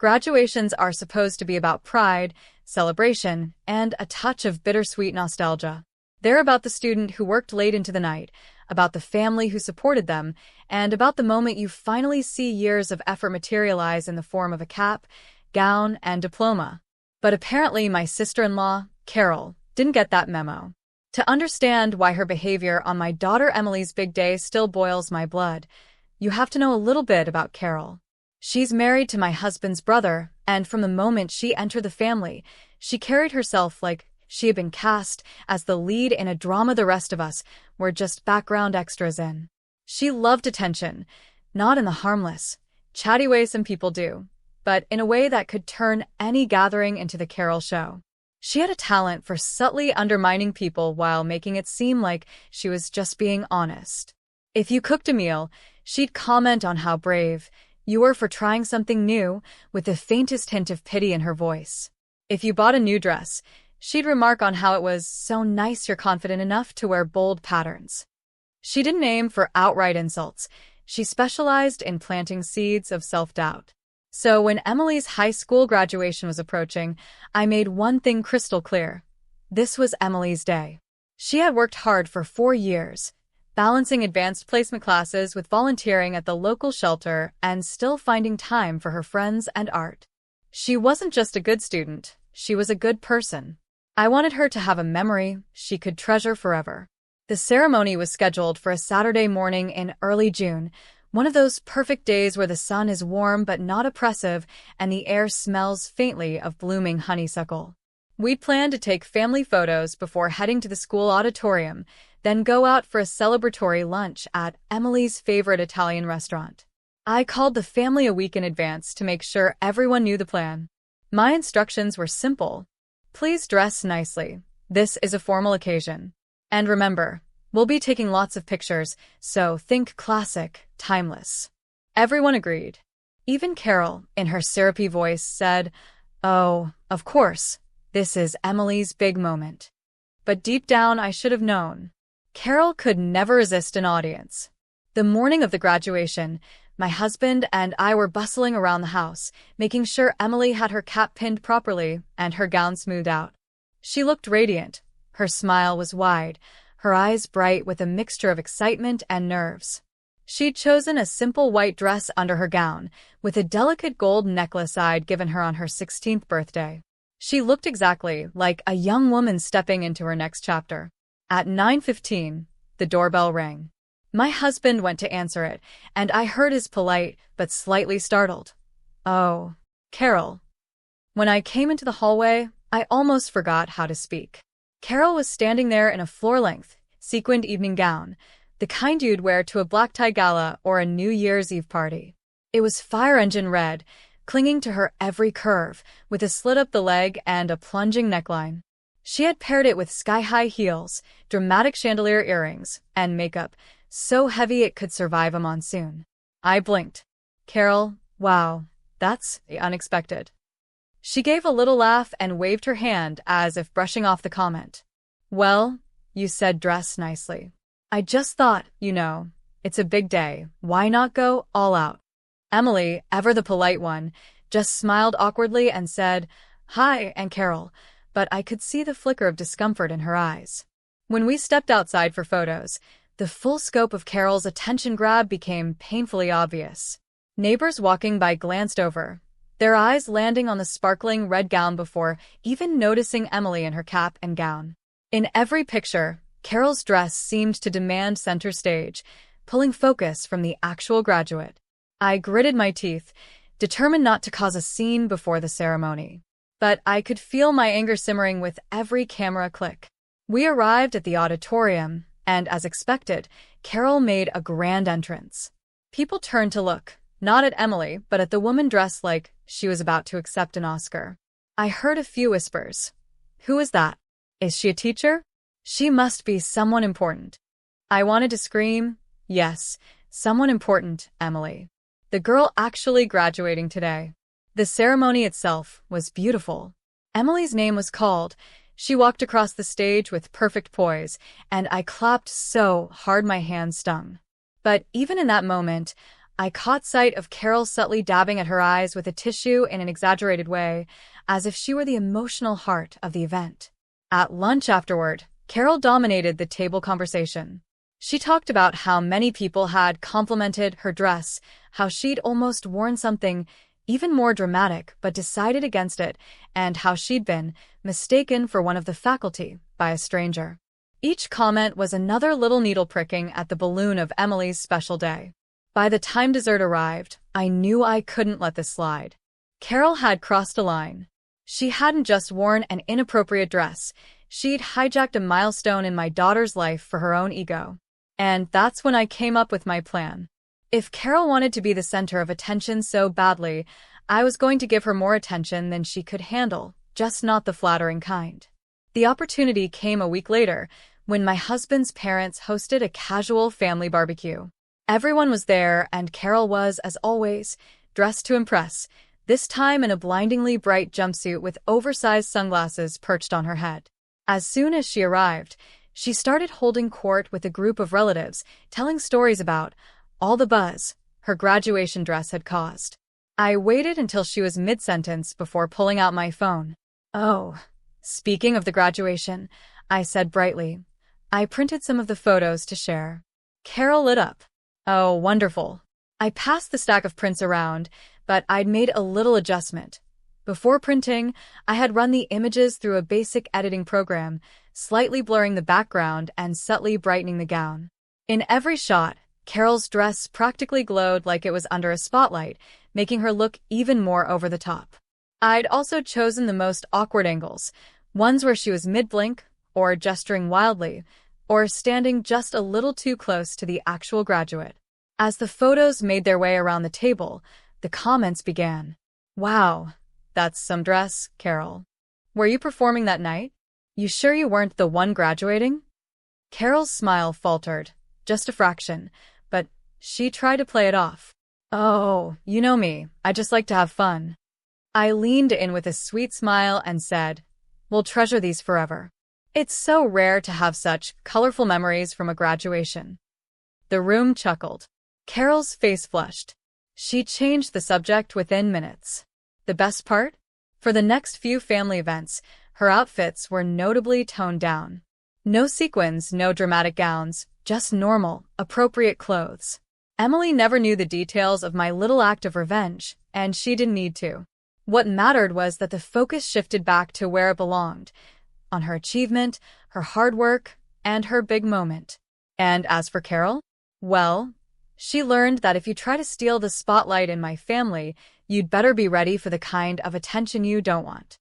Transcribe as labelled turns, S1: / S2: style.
S1: Graduations are supposed to be about pride, celebration, and a touch of bittersweet nostalgia. They're about the student who worked late into the night, about the family who supported them, and about the moment you finally see years of effort materialize in the form of a cap, gown, and diploma. But apparently my sister-in-law, Carol, didn't get that memo. To understand why her behavior on my daughter Emily's big day still boils my blood, you have to know a little bit about Carol. She's married to my husband's brother, and from the moment she entered the family, she carried herself like she had been cast as the lead in a drama the rest of us were just background extras in. She loved attention, not in the harmless, chatty way some people do, but in a way that could turn any gathering into the Carol show. She had a talent for subtly undermining people while making it seem like she was just being honest. If you cooked a meal, she'd comment on how brave you were for trying something new, with the faintest hint of pity in her voice. If you bought a new dress, she'd remark on how it was so nice you're confident enough to wear bold patterns. She didn't aim for outright insults. She specialized in planting seeds of self-doubt. So when Emily's high school graduation was approaching, I made one thing crystal clear. This was Emily's day. She had worked hard for 4 years, balancing advanced placement classes with volunteering at the local shelter and still finding time for her friends and art. She wasn't just a good student, she was a good person. I wanted her to have a memory she could treasure forever. The ceremony was scheduled for a Saturday morning in early June, one of those perfect days where the sun is warm but not oppressive and the air smells faintly of blooming honeysuckle. We'd planned to take family photos before heading to the school auditorium, then go out for a celebratory lunch at Emily's favorite Italian restaurant. I called the family a week in advance to make sure everyone knew the plan. My instructions were simple. Please dress nicely. This is a formal occasion. And remember, we'll be taking lots of pictures, so think classic, timeless. Everyone agreed. Even Carol, in her syrupy voice, said, "Oh, of course, this is Emily's big moment." But deep down, I should have known. Carol could never resist an audience. The morning of the graduation, my husband and I were bustling around the house, making sure Emily had her cap pinned properly and her gown smoothed out. She looked radiant. Her smile was wide, her eyes bright with a mixture of excitement and nerves. She'd chosen a simple white dress under her gown, with a delicate gold necklace I'd given her on her 16th birthday. She looked exactly like a young woman stepping into her next chapter. At 9:15, the doorbell rang. My husband went to answer it, and I heard his polite but slightly startled, "Oh, Carol." When I came into the hallway, I almost forgot how to speak. Carol was standing there in a floor-length, sequined evening gown, the kind you'd wear to a black tie gala or a New Year's Eve party. It was fire engine red, clinging to her every curve, with a slit up the leg and a plunging neckline. She had paired it with sky-high heels, dramatic chandelier earrings, and makeup, so heavy it could survive a monsoon. I blinked. "Carol, wow, that's unexpected." She gave a little laugh and waved her hand as if brushing off the comment. "Well, you said dress nicely. I just thought, it's a big day, why not go all out?" Emily, ever the polite one, just smiled awkwardly and said, "Hi, Aunt Carol," but I could see the flicker of discomfort in her eyes. When we stepped outside for photos, the full scope of Carol's attention grab became painfully obvious. Neighbors walking by glanced over, their eyes landing on the sparkling red gown before even noticing Emily in her cap and gown. In every picture, Carol's dress seemed to demand center stage, pulling focus from the actual graduate. I gritted my teeth, determined not to cause a scene before the ceremony. But I could feel my anger simmering with every camera click. We arrived at the auditorium, and as expected, Carol made a grand entrance. People turned to look, not at Emily, but at the woman dressed like she was about to accept an Oscar. I heard a few whispers. "Who is that? Is she a teacher? She must be someone important." I wanted to scream, "Yes, someone important, Emily. The girl actually graduating today." The ceremony itself was beautiful. Emily's name was called. She walked across the stage with perfect poise, and I clapped so hard my hands stung. But even in that moment, I caught sight of Carol subtly dabbing at her eyes with a tissue in an exaggerated way, as if she were the emotional heart of the event. At lunch afterward, Carol dominated the table conversation. She talked about how many people had complimented her dress, how she'd almost worn something even more dramatic but decided against it, and how she'd been mistaken for one of the faculty by a stranger. Each comment was another little needle pricking at the balloon of Emily's special day. By the time dessert arrived, I knew I couldn't let this slide. Carol had crossed a line. She hadn't just worn an inappropriate dress, she'd hijacked a milestone in my daughter's life for her own ego. And that's when I came up with my plan. If Carol wanted to be the center of attention so badly, I was going to give her more attention than she could handle, just not the flattering kind. The opportunity came a week later, when my husband's parents hosted a casual family barbecue. Everyone was there, and Carol was, as always, dressed to impress, this time in a blindingly bright jumpsuit with oversized sunglasses perched on her head. As soon as she arrived, she started holding court with a group of relatives, telling stories about all the buzz her graduation dress had caused. I waited until she was mid-sentence before pulling out my phone. "Oh, speaking of the graduation," I said brightly. "I printed some of the photos to share." Carol lit up. "Oh, wonderful." I passed the stack of prints around, but I'd made a little adjustment. Before printing, I had run the images through a basic editing program, slightly blurring the background and subtly brightening the gown. In every shot, Carol's dress practically glowed like it was under a spotlight, making her look even more over the top. I'd also chosen the most awkward angles, ones where she was mid-blink, or gesturing wildly, or standing just a little too close to the actual graduate. As the photos made their way around the table, the comments began. "Wow, that's some dress, Carol. Were you performing that night? You sure you weren't the one graduating?" Carol's smile faltered, just a fraction, but she tried to play it off. "Oh, you know me, I just like to have fun." I leaned in with a sweet smile and said, "We'll treasure these forever. It's so rare to have such colorful memories from a graduation." The room chuckled. Carol's face flushed. She changed the subject within minutes. The best part? For the next few family events, her outfits were notably toned down. No sequins, no dramatic gowns, just normal, appropriate clothes. Emily never knew the details of my little act of revenge, and she didn't need to. What mattered was that the focus shifted back to where it belonged, on her achievement, her hard work, and her big moment. And as for Carol, well, she learned that if you try to steal the spotlight in my family, you'd better be ready for the kind of attention you don't want.